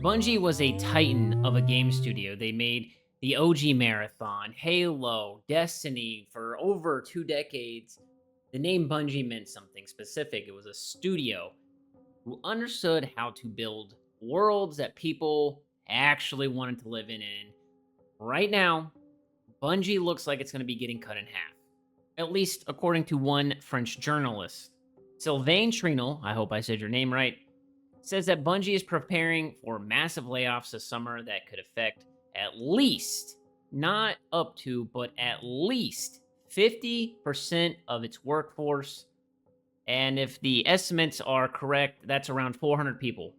Bungie was a titan of a game studio. They made the OG Marathon, Halo, Destiny for over 2 decades. The name Bungie meant something specific. It was a studio who understood how to build worlds that people actually wanted to live in. And right now, Bungie looks like it's going to be getting cut in half, at least according to one French journalist. Sylvain Trinel, I hope I said your name right, says that Bungie is preparing for massive layoffs this summer that could affect at least, not up to, but at least 50% of its workforce. And if the estimates are correct, that's around 400 people.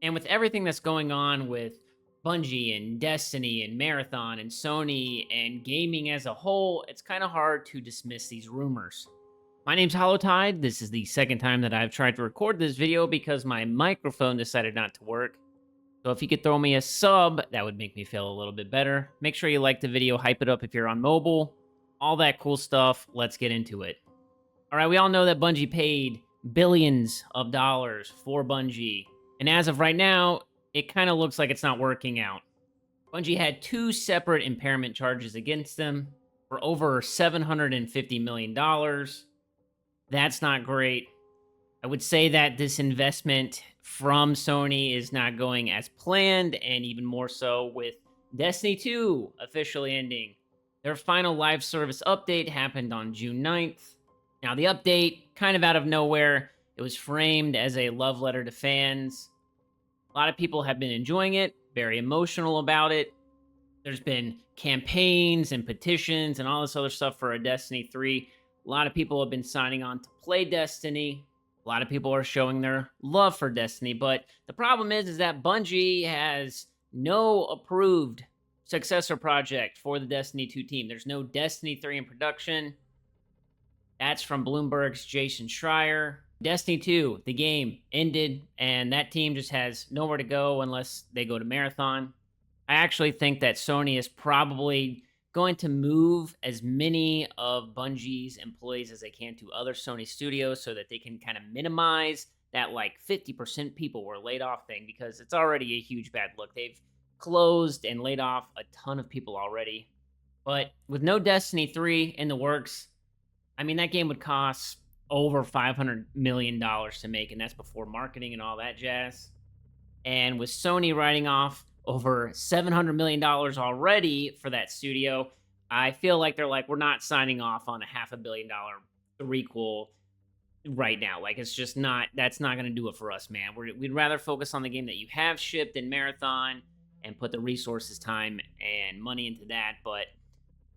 And with everything that's going on with Bungie and Destiny and Marathon and Sony and gaming as a whole, it's kind of hard to dismiss these rumors. My name's Hollowtide. This is the second time that I've tried to record this video because my microphone decided not to work. So if you could throw me a sub, that would make me feel a little bit better. Make sure you like the video, hype it up if you're on mobile, all that cool stuff. Let's get into it. All right, we all know that Bungie paid billions of dollars for Bungie. And as of right now, it kind of looks like it's not working out. Bungie had two separate impairment charges against them for over $750 million. That's not great. I would say that this investment from Sony is not going as planned, and even more so with Destiny 2 officially ending. Their final live service update happened on June 9th. Now, the update, kind of out of nowhere, it was framed as a love letter to fans. A lot of people have been enjoying it, very emotional about it. There's been campaigns and petitions and all this other stuff for a Destiny 3. A lot of people have been signing on to play Destiny. A lot of people are showing their love for Destiny. But the problem is that Bungie has no approved successor project for the Destiny 2 team. There's no Destiny 3 in production. That's from Bloomberg's Jason Schreier. Destiny 2, the game, ended, and that team just has nowhere to go unless they go to Marathon. I actually think that Sony is probably going to move as many of Bungie's employees as they can to other Sony studios so that they can kind of minimize that like 50% people were laid off thing, because it's already a huge bad look. They've closed and laid off a ton of people already. But with no Destiny 3 in the works, I mean, that game would cost over $500 million to make, and that's before marketing and all that jazz. And with Sony writing off over $700 million already for that studio, I feel like they're like, we're not signing off on a $500 million threequel right now. Like, it's just not, that's not going to do it for us, man. We'd rather focus on the game that you have shipped in Marathon and put the resources, time, and money into that. But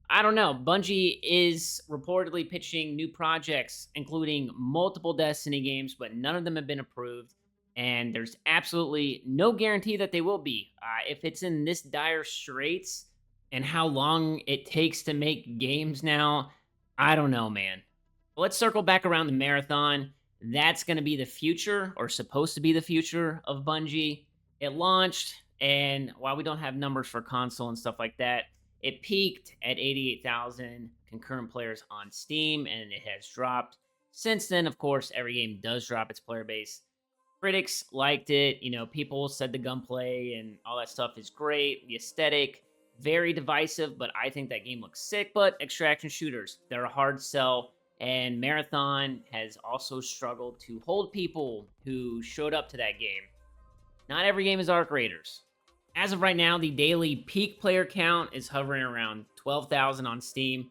I don't know. Bungie is reportedly pitching new projects, including multiple Destiny games, but none of them have been approved. And there's absolutely no guarantee that they will be. If it's in this dire straits and how long it takes to make games now, I don't know, man. But let's circle back around the Marathon. That's going to be the future, or supposed to be the future, of Bungie. It launched, and while we don't have numbers for console and stuff like that, it peaked at 88,000 concurrent players on Steam, and it has dropped. Since then, of course, every game does drop its player base. Critics liked it. You know, people said the gunplay and all that stuff is great. The aesthetic, very divisive, but I think that game looks sick. But extraction shooters, they're a hard sell. And Marathon has also struggled to hold people who showed up to that game. Not every game is Arc Raiders. As of right now, the daily peak player count is hovering around 12,000 on Steam.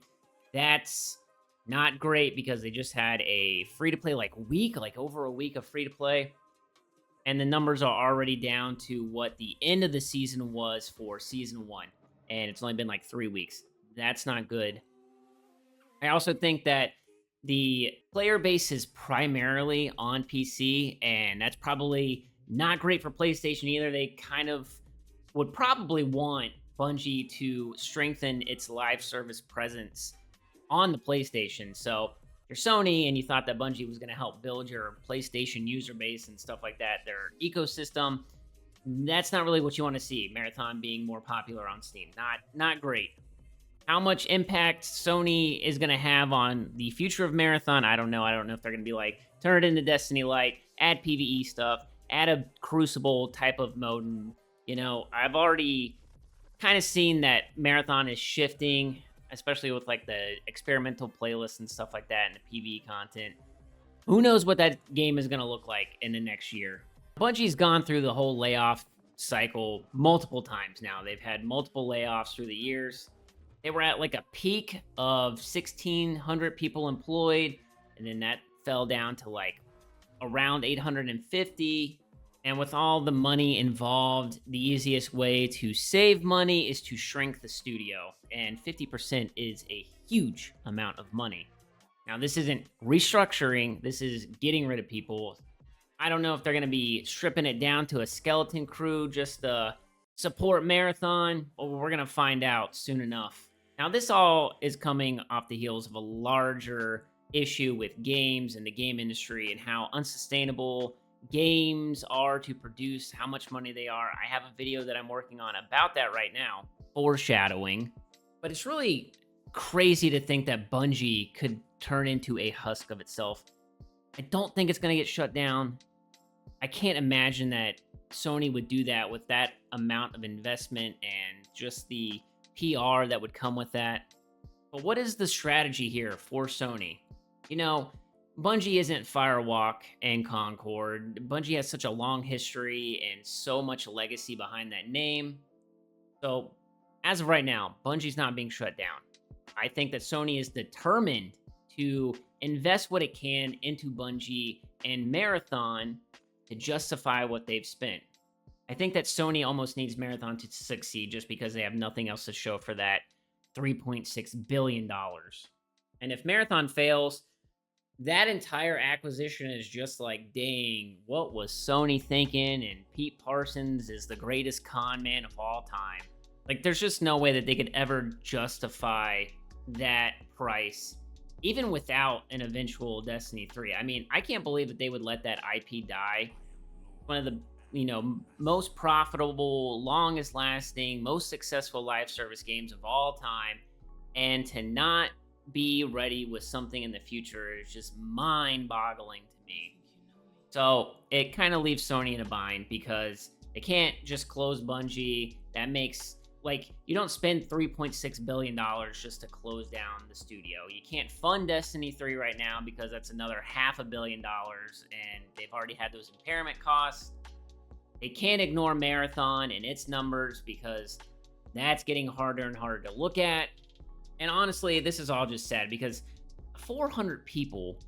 That's not great because they just had a free-to-play week, like over a week of free-to-play. And the numbers are already down to what the end of the season was for Season 1. And it's only been like 3 weeks. That's not good. I also think that the player base is primarily on PC, and that's probably not great for PlayStation either. They kind of would probably want Bungie to strengthen its live service presence on the PlayStation. So you're Sony and you thought that Bungie was going to help build your PlayStation user base and stuff like that, their ecosystem. That's not really what you want to see. Marathon being more popular on Steam. Not great. How much impact Sony is going to have on the future of Marathon, I don't know. I don't know if they're going to be like, turn it into Destiny Light, add PvE stuff, add a Crucible type of mode, and I've already kind of seen that Marathon is shifting, especially with like the experimental playlists and stuff like that and the PvE content. Who knows what that game is going to look like in the next year? Bungie's gone through the whole layoff cycle multiple times now. They've had multiple layoffs through the years. They were at like a peak of 1,600 people employed, and then that fell down to like around 850. And with all the money involved, the easiest way to save money is to shrink the studio. And 50% is a huge amount of money. Now, this isn't restructuring, this is getting rid of people. I don't know if they're going to be stripping it down to a skeleton crew just to support Marathon, but we're going to find out soon enough. Now, this all is coming off the heels of a larger issue with games and the game industry and how unsustainable games are to produce, how much money they are. I have a video that I'm working on about that right now, foreshadowing. But it's really crazy to think that Bungie could turn into a husk of itself. I don't think it's going to get shut down. I can't imagine that Sony would do that with that amount of investment and just the PR that would come with that. But what is the strategy here for Sony? Bungie isn't Firewalk and Concord. Bungie has such a long history and so much legacy behind that name. So, as of right now, Bungie's not being shut down. I think that Sony is determined to invest what it can into Bungie and Marathon to justify what they've spent. I think that Sony almost needs Marathon to succeed just because they have nothing else to show for that $3.6 billion. And if Marathon fails, that entire acquisition is just like, dang, what was Sony thinking? And Pete Parsons is the greatest con man of all time. Like, there's just no way that they could ever justify that price, even without an eventual Destiny 3. I mean, I can't believe that they would let that IP die. One of the, most profitable, longest lasting, most successful live service games of all time. And to not be ready with something in the future is just mind-boggling to me. So it kind of leaves Sony in a bind because they can't just close Bungie. That makes, you don't spend $3.6 billion just to close down the studio. You can't fund Destiny 3 right now because that's another $500 million, and they've already had those impairment costs. They can't ignore Marathon and its numbers because that's getting harder and harder to look at. And honestly, this is all just sad because 400 people,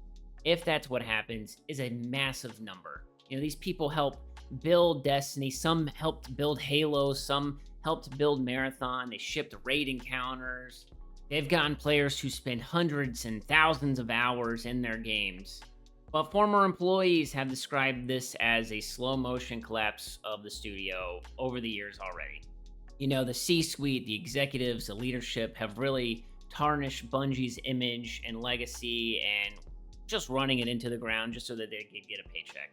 if that's what happens, is a massive number. These people help build Destiny. Some helped build Halo. Some helped build Marathon. They shipped raid encounters. They've gotten players who spend hundreds and thousands of hours in their games. But former employees have described this as a slow motion collapse of the studio over the years already. The C-suite, the executives, the leadership have really tarnished Bungie's image and legacy and just running it into the ground just so that they could get a paycheck.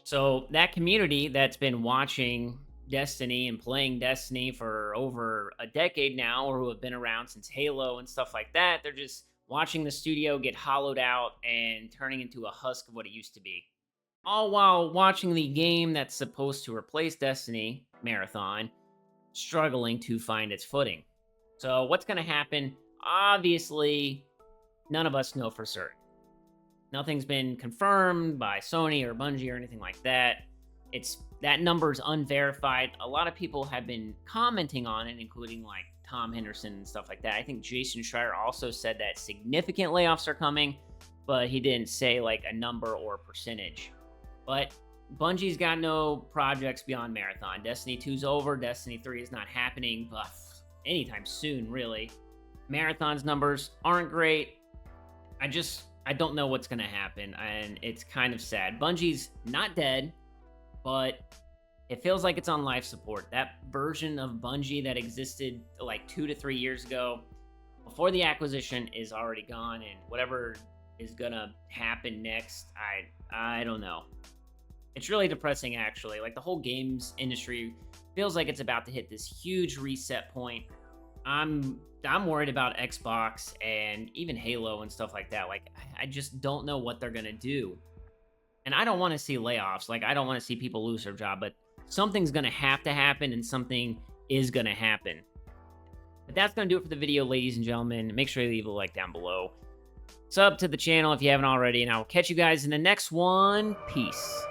So that community that's been watching Destiny and playing Destiny for over a decade now, or who have been around since Halo and stuff like that, they're just watching the studio get hollowed out and turning into a husk of what it used to be. All while watching the game that's supposed to replace Destiny, Marathon, struggling to find its footing. So what's going to happen? Obviously, none of us know for certain. Nothing's been confirmed by Sony or Bungie or anything like that. That number's unverified. A lot of people have been commenting on it, including like Tom Henderson and stuff like that. I think Jason Schreier also said that significant layoffs are coming, but he didn't say like a number or a percentage. But Bungie's got no projects beyond Marathon. Destiny 2's over. Destiny 3 is not happening anytime soon, really. Marathon's numbers aren't great. I don't know what's going to happen, and it's kind of sad. Bungie's not dead, but it feels like it's on life support. That version of Bungie that existed like 2 to 3 years ago, before the acquisition, is already gone, and whatever is going to happen next, I don't know. It's really depressing, actually. Like, the whole games industry feels like it's about to hit this huge reset point. I'm worried about Xbox and even Halo and stuff like that. Like, I just don't know what they're going to do. And I don't want to see layoffs. Like, I don't want to see people lose their job, but Something's going to have to happen, and something is going to happen. But that's going to do it for the video, ladies and gentlemen. Make sure you leave a like down below. Sub to the channel if you haven't already, and I will catch you guys in the next one. Peace.